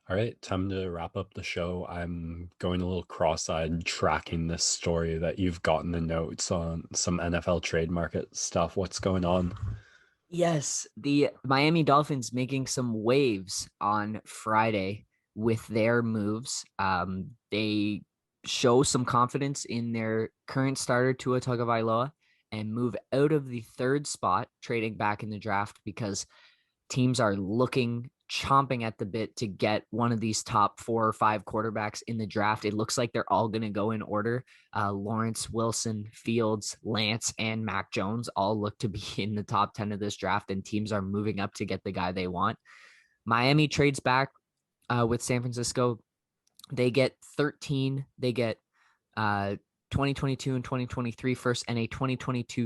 All right, time to wrap up the show. I'm going a little cross-eyed tracking this story that you've gotten the notes on some NFL trade market stuff. What's going on? Yes, the Miami Dolphins making some waves on Friday with their moves. They show some confidence in their current starter Tua Tagovailoa and move out of the third spot, trading back in the draft because teams are looking chomping at the bit to get one of these top 4 or 5 quarterbacks in the draft. It looks like they're all going to go in order. Lawrence, Wilson, Fields, Lance, and Mac Jones all look to be in the top 10 of this draft, and teams are moving up to get the guy they want. Miami trades back with San Francisco. They get 13. They get 2022 and 2023 first and a 2022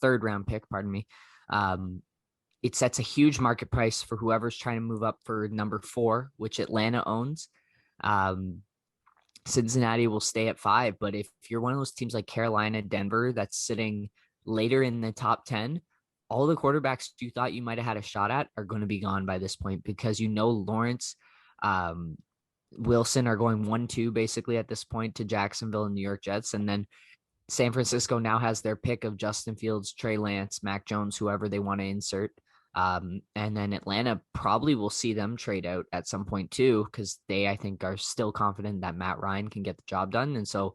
third round pick, pardon me. It sets a huge market price for whoever's trying to move up for number 4, which Atlanta owns. Um, Cincinnati will stay at 5, but if you're one of those teams like Carolina, Denver, that's sitting later in the top 10, all the quarterbacks you thought you might have had a shot at are going to be gone by this point because Lawrence, um, Wilson are going 1-2 basically at this point to Jacksonville and New York Jets. And then San Francisco now has their pick of Justin Fields, Trey Lance, Mac Jones, whoever they want to insert. And then Atlanta probably will see them trade out at some point too, because they, I think, are still confident that Matt Ryan can get the job done. And so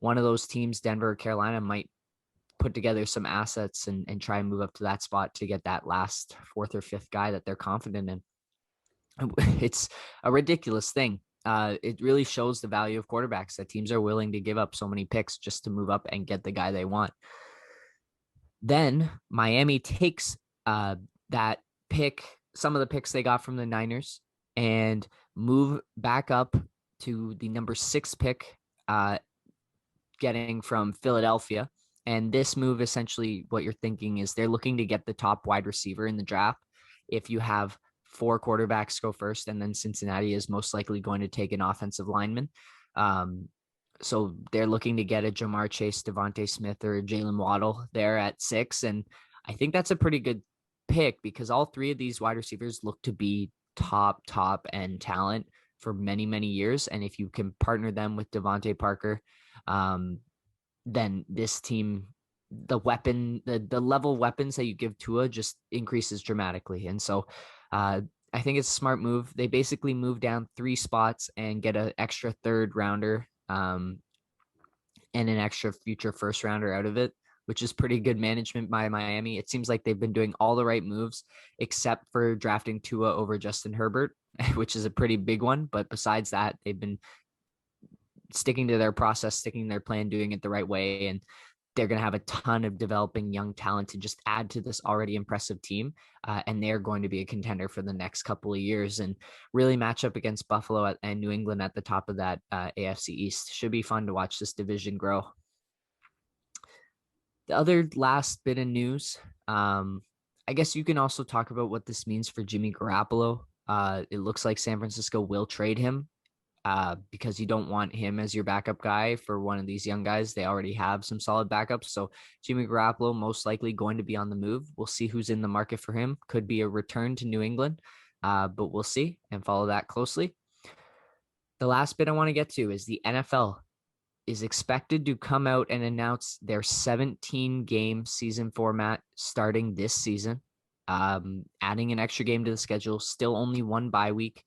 one of those teams, Denver or Carolina, might put together some assets and try and move up to that spot to get that last fourth or fifth guy that they're confident in. It's a ridiculous thing. It really shows the value of quarterbacks that teams are willing to give up so many picks just to move up and get the guy they want. Then Miami takes that pick, some of the picks they got from the Niners, and move back up to the number 6 pick, getting from Philadelphia. And this move, essentially, what you're thinking is they're looking to get the top wide receiver in the draft. If you have 4 quarterbacks go first, and then Cincinnati is most likely going to take an offensive lineman. So they're looking to get a Jamar Chase, Devontae Smith, or Jalen Waddle there at 6. And I think that's a pretty good pick because all 3 of these wide receivers look to be top end talent for many, many years. And if you can partner them with Devontae Parker, then this team, the level of weapons that you give Tua just increases dramatically. And so I think it's a smart move. They basically move down 3 spots and get an extra third rounder and an extra future first rounder out of it, which is pretty good management by Miami. It seems like they've been doing all the right moves except for drafting Tua over Justin Herbert, which is a pretty big one. But besides that, they've been sticking to their process, sticking to their plan, doing it the right way. And they're going to have a ton of developing young talent to just add to this already impressive team. And they're going to be a contender for the next couple of years and really match up against Buffalo and New England at the top of that AFC East. Should be fun to watch this division grow. The other last bit of news, I guess you can also talk about what this means for Jimmy Garoppolo. It looks like San Francisco will trade him because you don't want him as your backup guy for one of these young guys. They already have some solid backups. So Jimmy Garoppolo most likely going to be on the move. We'll see who's in the market for him. Could be a return to New England, but we'll see and follow that closely. The last bit I want to get to is the NFL is expected to come out and announce their 17-game season format starting this season, adding an extra game to the schedule, still only one bye week.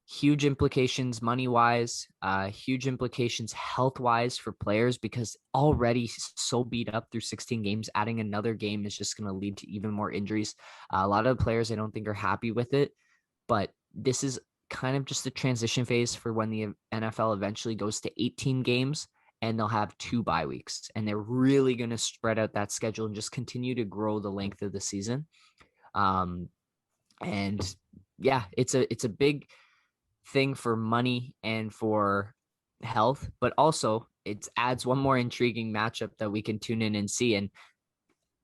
Huge implications money wise, huge implications health wise for players because already so beat up through 16 games. Adding another game is just going to lead to even more injuries. A lot of the players I don't think are happy with it, but this is kind of just a transition phase for when the NFL eventually goes to 18 games and they'll have 2 bye weeks. And they're really going to spread out that schedule and just continue to grow the length of the season. And yeah, it's a big thing for money and for health, but also it adds one more intriguing matchup that we can tune in and see. And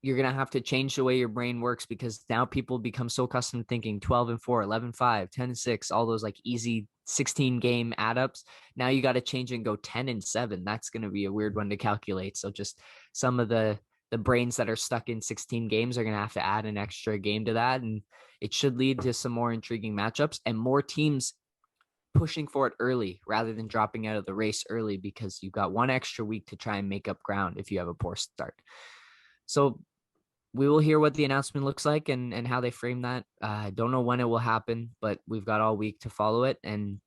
you're going to have to change the way your brain works because now people become so accustomed to thinking 12-4, 11-5, 10-6, all those like easy 16 game add ups. Now you got to change and go 10-7. That's going to be a weird one to calculate. So just some of the brains that are stuck in 16 games are going to have to add an extra game to that. And it should lead to some more intriguing matchups and more teams pushing for it early rather than dropping out of the race early, because you've got one extra week to try and make up ground if you have a poor start. So we will hear what the announcement looks like and how they frame that. I don't know when it will happen, but we've got all week to follow it. And